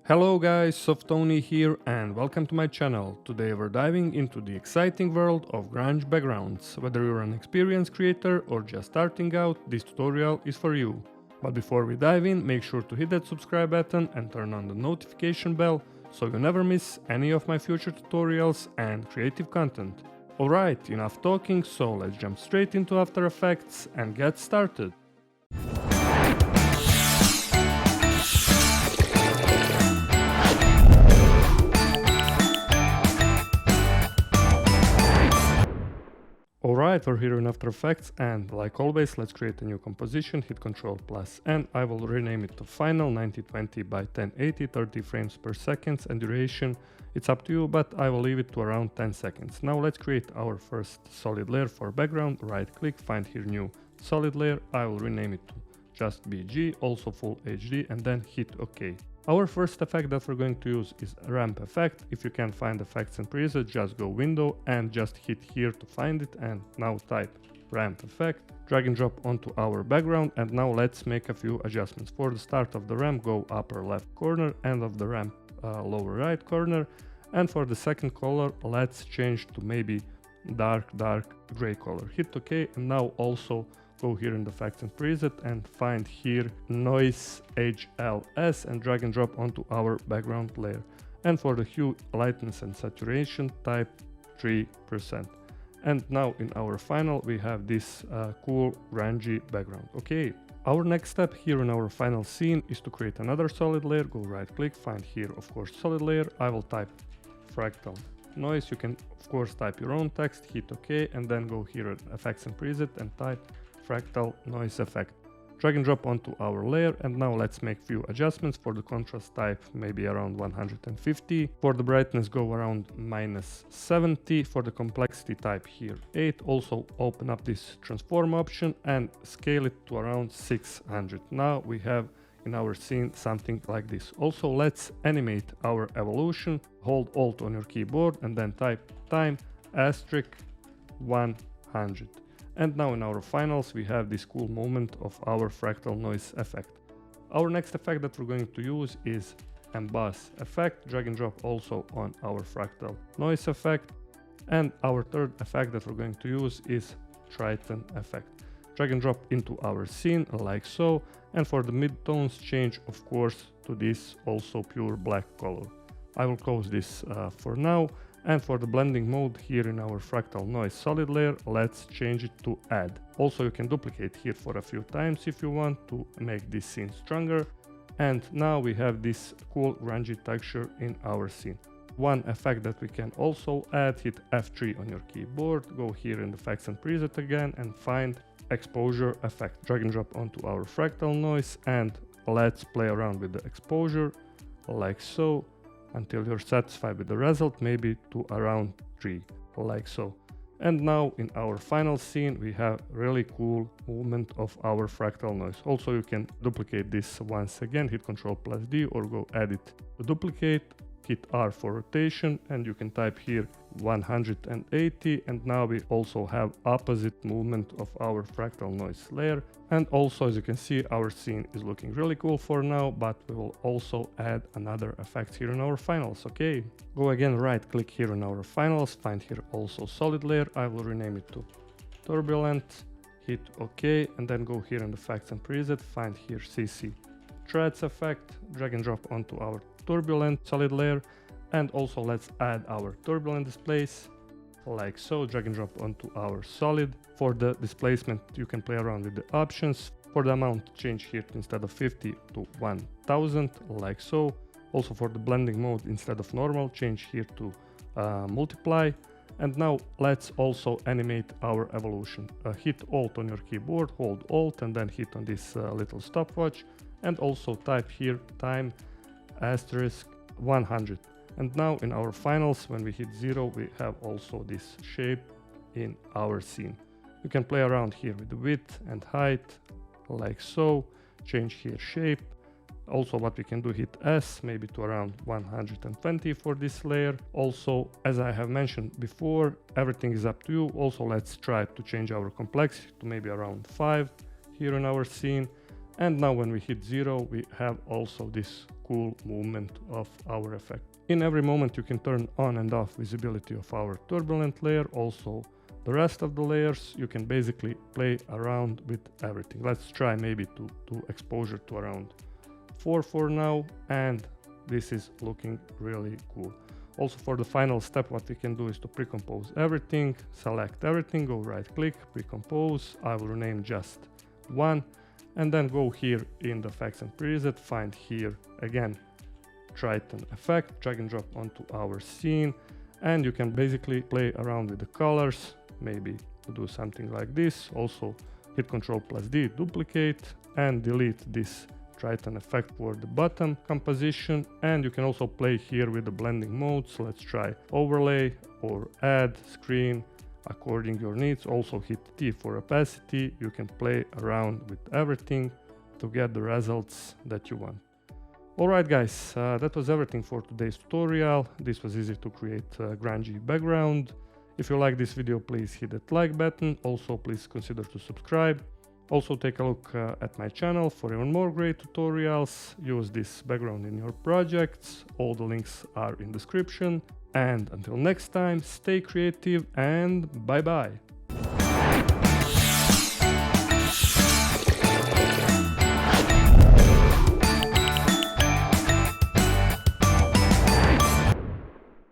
Hello guys, Softony here and welcome to my channel. Today we're diving into the exciting world of grunge backgrounds. Whether you're an experienced creator or just starting out, this tutorial is for you. But before we dive in, make sure to hit that subscribe button and turn on the notification bell so you never miss any of my future tutorials and creative content. Alright, enough talking, so let's jump straight into After Effects and get started. Alright, we're here in After Effects and like always, let's create a new composition, hit Ctrl+ N. I will rename it to Final 9020 by 1080, 30 frames per second, and duration, it's up to you, but I will leave it to around 10 seconds. Now let's create our first solid layer for background. Right click, find here new solid layer. I will rename it to just BG, also full HD, and then hit OK. Our first effect that we're going to use is ramp effect. If you can't find effects and presets, just go window and just hit here to find it, and now type ramp effect, drag and drop onto our background, and now let's make a few adjustments. For the start of the ramp, go upper left corner, end of the ramp lower right corner, and for the second color, let's change to maybe dark gray color. Hit OK, and now also go here in the effects and preset and find here noise HLS and drag and drop onto our background layer. And for the hue, lightness and saturation, type 3%. And now in our final we have this cool grungy background. Okay, our next step here in our final scene is to create another solid layer. Go right click, find here of course solid layer. I will type Fractal noise. You can of course type your own text, hit OK, and then go here at effects and preset and type Fractal noise effect. Drag and drop onto our layer, and now let's make few adjustments. For the contrast type, maybe around 150. For the brightness, go around -70. For the complexity type here 8. Also open up this transform option and scale it to around 600. Now we have in our scene something like this. Also let's animate our evolution. Hold Alt on your keyboard and then type time *100. And now in our finals we have this cool moment of our fractal noise effect. Our next effect that we're going to use is emboss effect. Drag and drop also on our fractal noise effect. And our third effect that we're going to use is Triton effect. Drag and drop into our scene like so. And for the midtones, change of course to this also pure black color. I will close this for now. And for the blending mode here in our fractal noise solid layer, let's change it to add. Also you can duplicate here for a few times if you want to make this scene stronger. And now we have this cool grungy texture in our scene. One effect that we can also add, hit F3 on your keyboard, go here in the effects and preset again and find exposure effect. Drag and drop onto our fractal noise and let's play around with the exposure like so, until you're satisfied with the result, maybe to around 3, like so. And now in our final scene we have really cool movement of our fractal noise. Also you can duplicate this once again, hit Ctrl+D or go edit to duplicate, hit R for rotation, and you can type here 180, and now we also have opposite movement of our fractal noise layer. And also as you can see, our scene is looking really cool for now, but we will also add another effect here in our finals. Okay, go again, right click here in our finals, find here also solid layer. I will rename it to Turbulent, hit OK, and then go here in the effects and preset, find here CC Threads effect, drag and drop onto our Turbulent solid layer. And also let's add our turbulent displays like so. Drag and drop onto our solid. For the displacement you can play around with the options. For the amount, change here instead of 50 to 1000 like so. Also for the blending mode, instead of normal, change here to multiply. And now let's also animate our evolution. Hit Alt on your keyboard, hold Alt and then hit on this little stopwatch, and also type here time *100. And now in our finals, when we hit 0, we have also this shape in our scene. You can play around here with the width and height like so, change here shape. Also what we can do, hit S maybe to around 120 for this layer. Also, as I have mentioned before, everything is up to you. Also let's try to change our complexity to maybe around 5 here in our scene. And now when we hit 0, we have also this cool movement of our effect. In every moment you can turn on and off visibility of our turbulent layer, also the rest of the layers. You can basically play around with everything. Let's try maybe to do exposure to around 4 for now, and this is looking really cool. Also for the final step, what we can do is to pre-compose everything, select everything, go right click, pre-compose. I will rename just 1, and then go here in the effects and preset, find here again Triton effect, drag and drop onto our scene, and you can basically play around with the colors, maybe to do something like this. Also hit Ctrl+D, duplicate, and delete this Triton effect for the bottom composition. And you can also play here with the blending modes. Let's try overlay or add screen according your needs. Also hit T for opacity. You can play around with everything to get the results that you want. Alright guys, that was everything for today's tutorial. This was easy to create a grungy background. If you like this video, please hit that like button. Also please consider to subscribe. Also take a look at my channel for even more great tutorials. Use this background in your projects. All the links are in description. And until next time, stay creative and bye bye.